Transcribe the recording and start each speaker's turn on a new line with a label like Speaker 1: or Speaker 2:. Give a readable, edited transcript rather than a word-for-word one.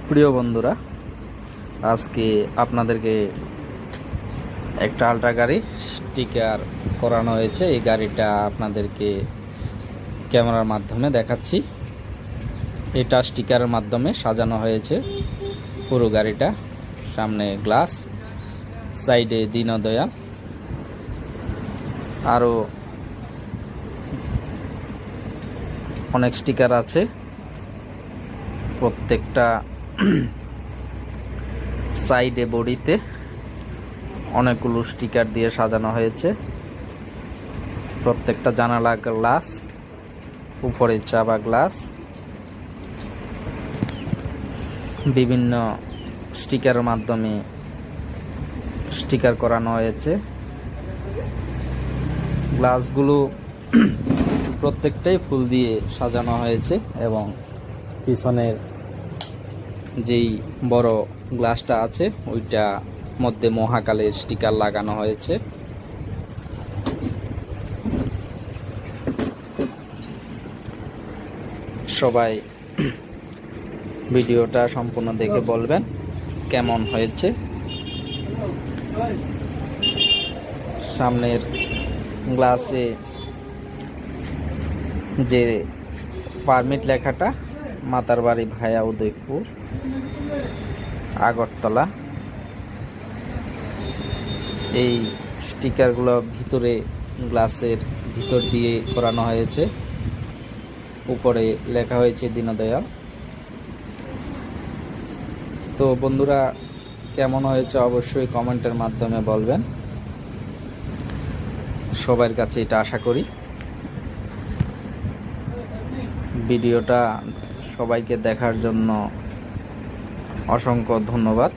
Speaker 1: প্রিয় বন্ধুরা, আজকে আপনাদেরকে একটা আল্ট্রা গাড়ি স্টিকার করানো হয়েছে। এই গাড়িটা আপনাদেরকে ক্যামেরার মাধ্যমে দেখাচ্ছি। এটা স্টিকারের মাধ্যমে সাজানো হয়েছে পুরো গাড়িটা। সামনে গ্লাস, সাইডে দীনদয়াল, আরও অনেক স্টিকার আছে। প্রত্যেকটা সাইডে বডিতে অনেকগুলো স্টিকার দিয়ে সাজানো হয়েছে। প্রত্যেকটা জানালা গ্লাস, উপরে চাবা গ্লাস, বিভিন্ন স্টিকারের মাধ্যমে স্টিকার করানো হয়েছে। গ্লাসগুলো প্রত্যেকটাই ফুল দিয়ে সাজানো হয়েছে এবং পিছনের যেই বড় গ্লাসটা আছে ওইটা মধ্যে মহাকালের স্টিকার লাগানো হয়েছে। সবাই ভিডিওটা সম্পূর্ণ দেখে বলবেন কেমন হয়েছে। সামনের গ্লাসে যে পারমিট লেখাটা, মাতার বাড়ি ভায়া উদয়পুর, আগরতলা, এই স্টিকারগুলো ভিতরে গ্লাসের ভিতর দিয়ে করানো হয়েছে। উপরে লেখা হয়েছে দীনদয়াল। তো বন্ধুরা, কেমন হয়েছে অবশ্যই কমেন্টের মাধ্যমে বলবেন। সবার কাছে এটা আশা করি। ভিডিওটা সবাইকে দেখার জন্য অসংখ্য ধন্যবাদ।